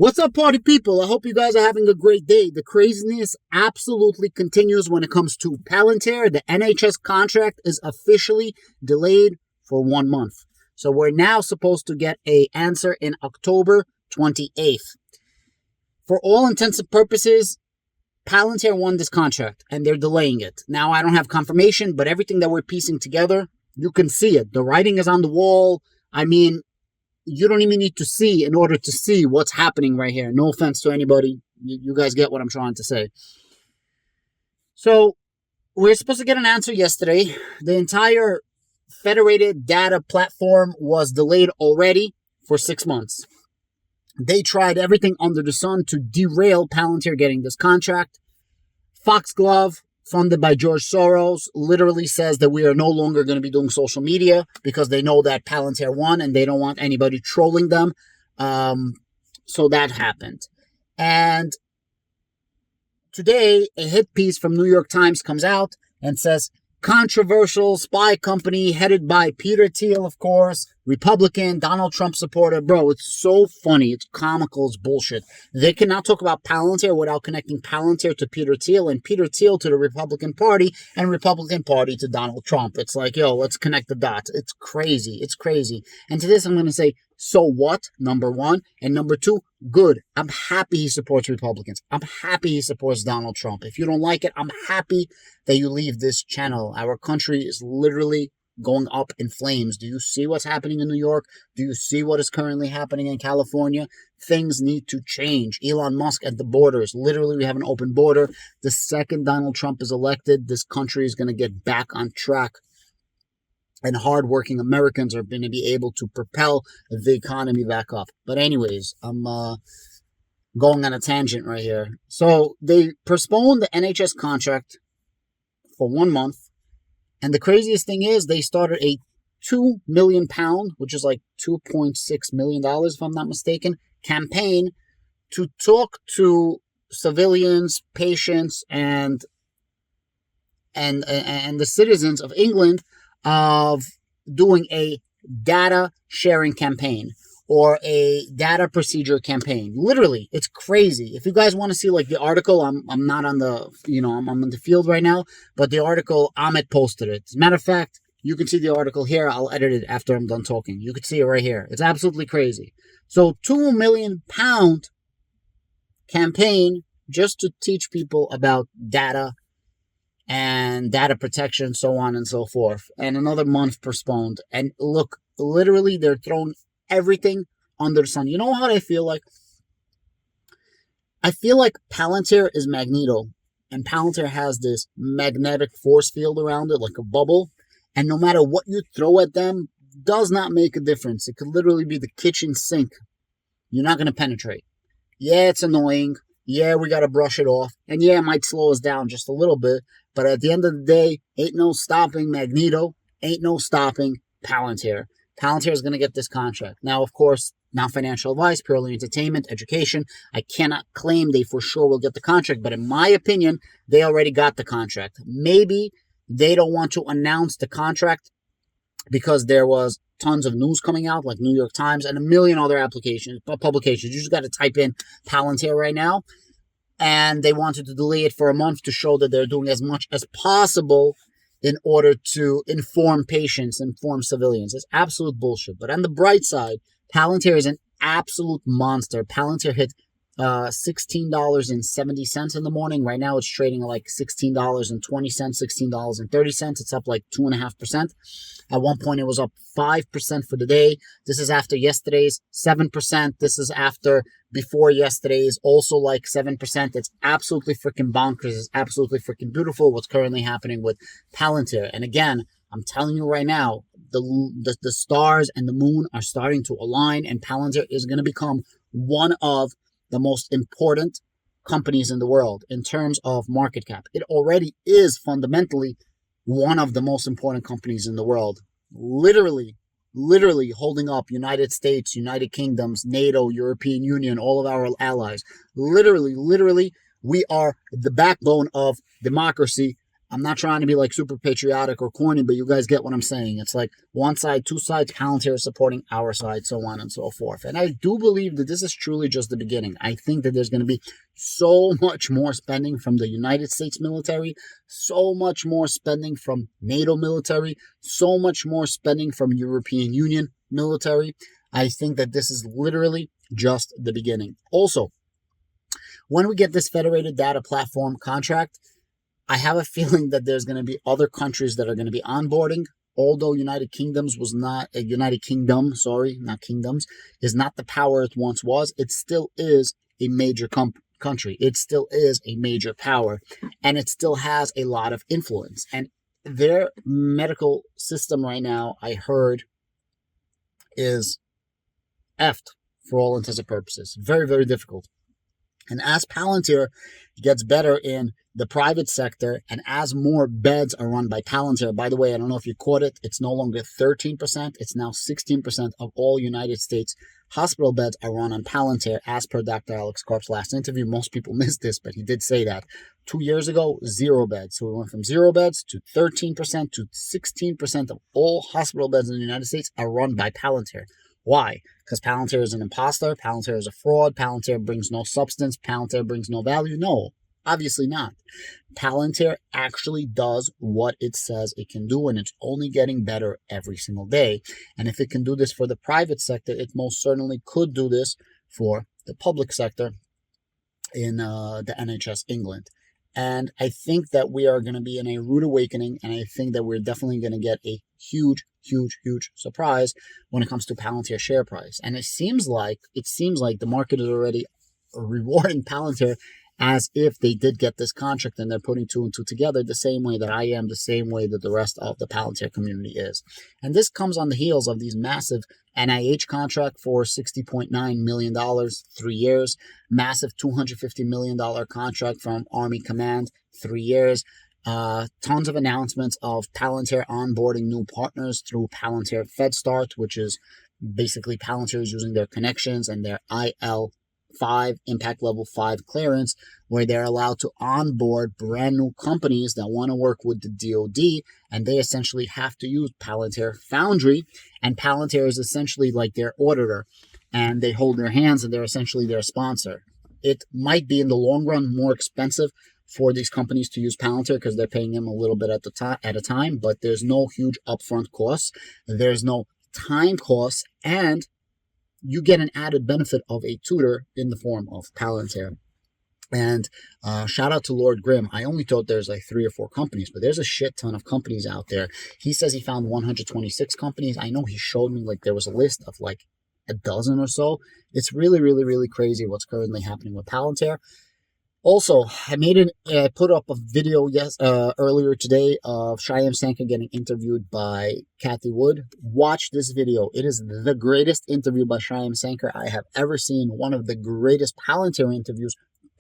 What's up, party people? I hope you guys are having a great day. The craziness absolutely continues when it comes to Palantir. The NHS contract is officially delayed for 1 month. So we're now supposed to get an answer in October 28th. For all intents and purposes, Palantir won this contract and they're delaying it. Now, I don't have confirmation, but everything that we're piecing together, you can see it. The writing is on the wall. I mean, you don't even need to see in order to see what's happening right here. No offense to anybody. You guys get what I'm trying to say. So we're supposed to get an answer yesterday. The entire federated data platform was delayed already for 6 months. They tried everything under the sun to derail Palantir getting this contract. Foxglove, funded by George Soros, literally says that we are no longer going to be doing social media because they know that Palantir won and they don't want anybody trolling them. So that happened. And today, a hit piece from New York Times comes out and says, controversial spy company headed by Peter Thiel, of course, Republican, Donald Trump supporter. Bro, it's so funny. It's comical. It's bullshit. They cannot talk about Palantir without connecting Palantir to Peter Thiel and Peter Thiel to the Republican Party and Republican Party to Donald Trump. It's like, yo, let's connect the dots. It's crazy. It's crazy. And to this, I'm going to say, so what? Number one. And number two, good. I'm happy he supports Republicans. I'm happy he supports Donald Trump. If you don't like it, I'm happy that you leave this channel. Our country is literally going up in flames. Do you see what's happening in New York? Do you see what is currently happening in California? Things need to change. Elon Musk at the borders. Literally, we have an open border. The second Donald Trump is elected, this country is going to get back on track. And hardworking Americans are going to be able to propel the economy back up. But anyways, I'm going on a tangent right here. So they postponed the NHS contract for 1 month. And the craziest thing is they started a £2 million, which is like $2.6 million, if I'm not mistaken, campaign to talk to civilians, patients, and the citizens of England of doing a data sharing campaign or a data procedure campaign. Literally, it's crazy. If you guys want to see like the article, I'm not on the, I'm in the field right now, but the article, Ahmed posted it. As a matter of fact, you can see the article here. I'll edit it after I'm done talking. You can see it right here. It's absolutely crazy. So £2 million campaign just to teach people about data and data protection, so on and so forth. And another month postponed. And look, literally, they're throwing everything under the sun. You know what I feel like? I feel like Palantir is Magneto. And Palantir has this magnetic force field around it, like a bubble. And no matter what you throw at them, does not make a difference. It could literally be the kitchen sink. You're not going to penetrate. Yeah, it's annoying. Yeah, we got to brush it off. And yeah, it might slow us down just a little bit. But at the end of the day, ain't no stopping Magneto. Ain't no stopping Palantir. Palantir is going to get this contract. Now, of course, not financial advice, purely entertainment, education. I cannot claim they for sure will get the contract. But in my opinion, they already got the contract. Maybe they don't want to announce the contract because there was tons of news coming out, like New York Times and a million other publications. You just got to type in Palantir right now. And they wanted to delay it for a month to show that they're doing as much as possible in order to inform patients, inform civilians. It's absolute bullshit. But on the bright side, Palantir is an absolute monster. Palantir hit $16.70 in the morning. Right now it's trading at like $16.20, $16.30. It's up like 2.5%. At one point it was up 5% for the day. This is after yesterday's 7%. This is after before yesterday's also like 7%. It's absolutely freaking bonkers. It's absolutely freaking beautiful what's currently happening with Palantir. And again, I'm telling you right now, the stars and the moon are starting to align, and Palantir is going to become one of the most important companies in the world in terms of market cap. It already is fundamentally one of the most important companies in the world. Literally holding up United States, United Kingdoms, NATO, European Union, all of our allies. Literally, we are the backbone of democracy I'm not trying to be like super patriotic or corny, but you guys get what I'm saying. It's like one side, two sides, Palantir is supporting our side, so on and so forth. And I do believe that this is truly just the beginning. I think that there's going to be so much more spending from the United States military, so much more spending from NATO military, so much more spending from European Union military. I think that this is literally just the beginning. Also, when we get this federated data platform contract, I have a feeling that there's going to be other countries that are going to be onboarding. Although United Kingdom, is not the power it once was, it still is a major country. It still is a major power, and it still has a lot of influence. And their medical system right now, I heard, is effed for all intents and purposes. Very, very difficult. And as Palantir gets better in the private sector, and as more beds are run by Palantir, by the way, I don't know if you caught it, it's no longer 13%, it's now 16% of all United States hospital beds are run on Palantir, as per Dr. Alex Karp's last interview. Most people missed this, but he did say that. 2 years ago, 0 beds. So we went from 0 beds to 13% to 16% of all hospital beds in the United States are run by Palantir. Why? Because Palantir is an imposter, Palantir is a fraud, Palantir brings no substance, Palantir brings no value? No, obviously not. Palantir actually does what it says it can do, and it's only getting better every single day. And if it can do this for the private sector, it most certainly could do this for the public sector in the NHS England. And I think that we are going to be in a rude awakening, and I think that we're definitely going to get a huge surprise when it comes to Palantir share price. And it seems like the market is already rewarding Palantir as if they did get this contract, and they're putting 2 and 2 together the same way that I am, the same way that the rest of the Palantir community is. And this comes on the heels of these massive NIH contract for $60.9 million, 3 years, massive $250 million contract from Army Command, 3 years, tons of announcements of Palantir onboarding new partners through Palantir FedStart, which is basically Palantir is using their connections and their IL5, Impact Level 5 clearance, where they're allowed to onboard brand new companies that want to work with the DoD, and they essentially have to use Palantir Foundry, and Palantir is essentially like their auditor, and they hold their hands, and they're essentially their sponsor. It might be in the long run more expensive for these companies to use Palantir because they're paying them a little bit at a time, but there's no huge upfront costs, there's no time costs, and you get an added benefit of a tutor in the form of Palantir. And shout out to Lord Grimm. I only thought there's like 3 or 4 companies, but there's a shit ton of companies out there. He says he found 126 companies. I know he showed me like there was a list of like a dozen or so. It's really crazy what's currently happening with Palantir. Also, I put up a video earlier today of Shyam Sankar getting interviewed by Kathy Wood. Watch this video. It is the greatest interview by Shyam Sankar I have ever seen. One of the greatest Palantir interviews,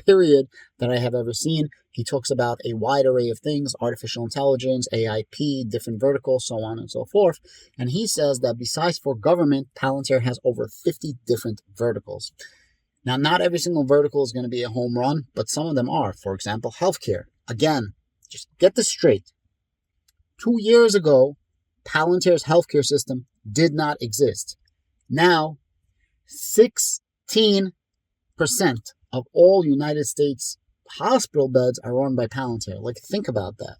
period, that I have ever seen. He talks about a wide array of things, artificial intelligence, AIP, different verticals, so on and so forth. And he says that besides for government, Palantir has over 50 different verticals. Now, not every single vertical is going to be a home run, but some of them are. For example, healthcare. Again, just get this straight. 2 years ago, Palantir's healthcare system did not exist. Now, 16% of all United States hospital beds are run by Palantir. Like, think about that.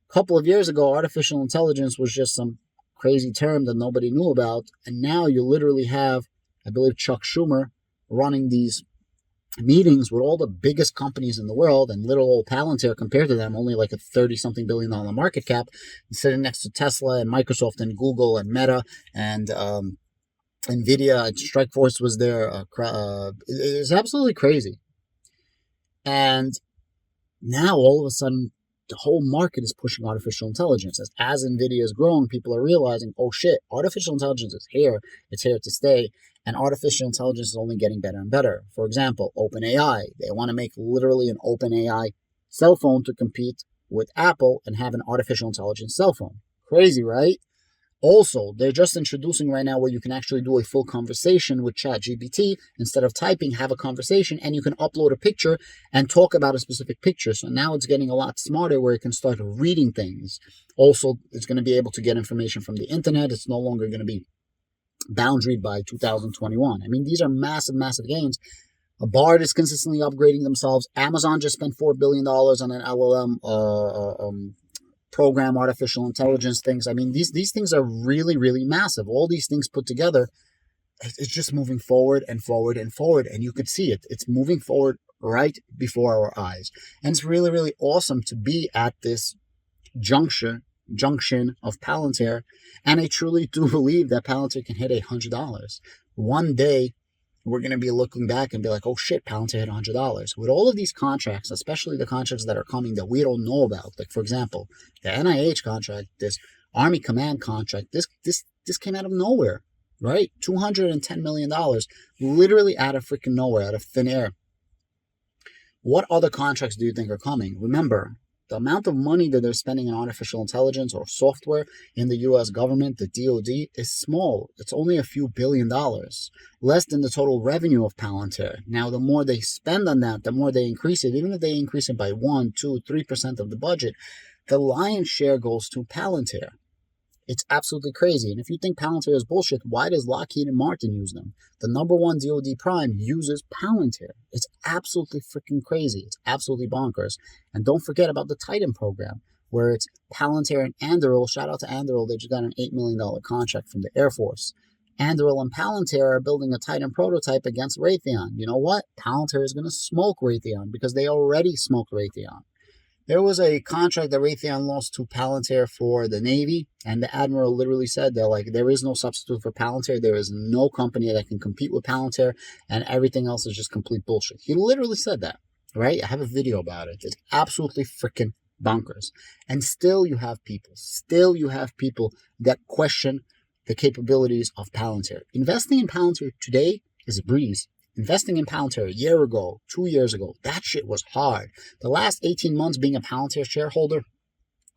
A couple of years ago, artificial intelligence was just some crazy term that nobody knew about. And now you literally have, I believe, Chuck Schumer running these meetings with all the biggest companies in the world, and little old Palantir compared to them, only like a $30-something billion market cap, sitting next to Tesla and Microsoft and Google and Meta and NVIDIA. Strikeforce was there. It's absolutely crazy. And now all of a sudden, the whole market is pushing artificial intelligence. As NVIDIA is growing, people are realizing, oh shit, artificial intelligence is here. It's here to stay. And artificial intelligence is only getting better and better. For example, OpenAI. They want to make literally an OpenAI cell phone to compete with Apple and have an artificial intelligence cell phone. Crazy, right? Also, they're just introducing right now where you can actually do a full conversation with ChatGPT. Instead of typing, have a conversation, and you can upload a picture and talk about a specific picture. So now it's getting a lot smarter where it can start reading things. Also, it's going to be able to get information from the internet. It's no longer going to be boundaried by 2021. I mean, these are massive, massive gains. Bard is consistently upgrading themselves. Amazon just spent $4 billion on an LLM program, artificial intelligence things. I mean, these things are really, really massive. All these things put together, it's just moving forward and forward and forward. And you could see it. It's moving forward right before our eyes. And it's really, really awesome to be at this junction of Palantir. And I truly do believe that Palantir can hit $100. One day, we're going to be looking back and be like, oh shit, Palantir hit $100. With all of these contracts, especially the contracts that are coming that we don't know about, like for example, the NIH contract, this Army Command contract, this came out of nowhere, right? $210 million, literally out of freaking nowhere, out of thin air. What other contracts do you think are coming? Remember, the amount of money that they're spending on artificial intelligence or software in the U.S. government, the DoD, is small. It's only a few $1 billion, less than the total revenue of Palantir. Now, the more they spend on that, the more they increase it. Even if they increase it by 1, 2, 3% of the budget, the lion's share goes to Palantir. It's absolutely crazy. And if you think Palantir is bullshit, why does Lockheed and Martin use them? The #1 DoD prime uses Palantir. It's absolutely freaking crazy. It's absolutely bonkers. And don't forget about the Titan program, where it's Palantir and Anduril. Shout out to Anduril. They just got an $8 million contract from the Air Force. Anduril and Palantir are building a Titan prototype against Raytheon. You know what? Palantir is going to smoke Raytheon because they already smoked Raytheon. There was a contract that Raytheon lost to Palantir for the Navy, and the Admiral literally said that, like, there is no substitute for Palantir. There is no company that can compete with Palantir, and everything else is just complete bullshit. He literally said that, right? I have a video about it. It's absolutely freaking bonkers. And still you have people that question the capabilities of Palantir. Investing in Palantir today is a breeze. Investing in Palantir a year ago, 2 years ago, that shit was hard. The last 18 months being a Palantir shareholder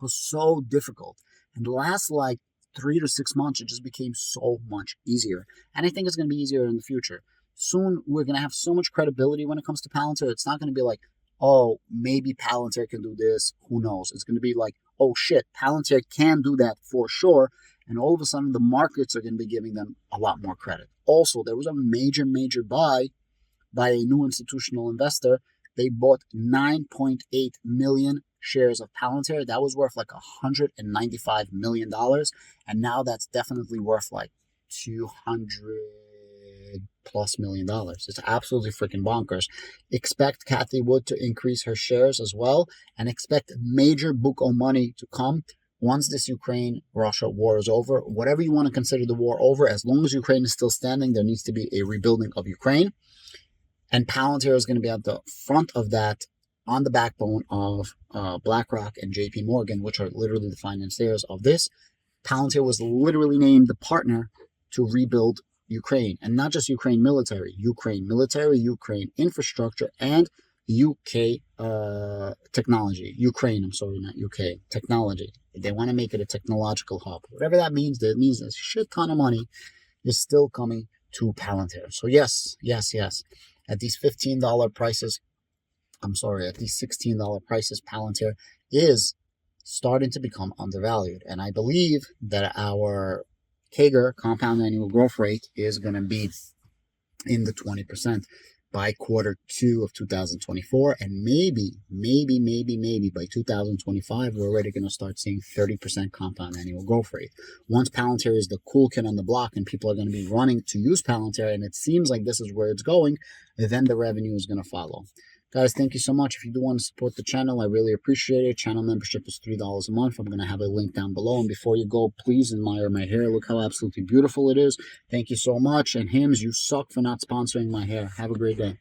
was so difficult. And the last 3 to 6 months, it just became so much easier. And I think it's going to be easier in the future. Soon, we're going to have so much credibility when it comes to Palantir. It's not going to be like, oh, maybe Palantir can do this. Who knows? It's going to be like, oh shit, Palantir can do that for sure. And all of a sudden, the markets are going to be giving them a lot more credit. Also, there was a major buy by a new institutional investor. They bought 9.8 million shares of Palantir. That was worth like $195 million. And now that's definitely worth like $200+ million. It's absolutely freaking bonkers. Expect Cathie Wood to increase her shares as well. And expect major buco money to come once this Ukraine-Russia war is over. Whatever you want to consider the war over, as long as Ukraine is still standing, there needs to be a rebuilding of Ukraine. And Palantir is going to be at the front of that, on the backbone of BlackRock and JP Morgan, which are literally the financiers of this. Palantir was literally named the partner to rebuild Ukraine. And not just Ukraine military, Ukraine infrastructure, and UK technology. Ukraine, I'm sorry, not UK, technology. They want to make it a technological hub. Whatever that means, that means a shit ton of money is still coming to Palantir. So yes. At these $15 prices, at these $16 prices, Palantir is starting to become undervalued. And I believe that our CAGR, compound annual growth rate, is going to be in the 20% by Q2 of 2024. And maybe by 2025, we're already going to start seeing 30% compound annual growth rate. Once Palantir is the cool kid on the block and people are going to be running to use Palantir, and it seems like this is where it's going, then the revenue is going to follow. Guys, thank you so much. If you do want to support the channel, I really appreciate it. Channel membership is $3 a month. I'm going to have a link down below. And before you go, please admire my hair. Look how absolutely beautiful it is. Thank you so much. And Hims, you suck for not sponsoring my hair. Have a great day.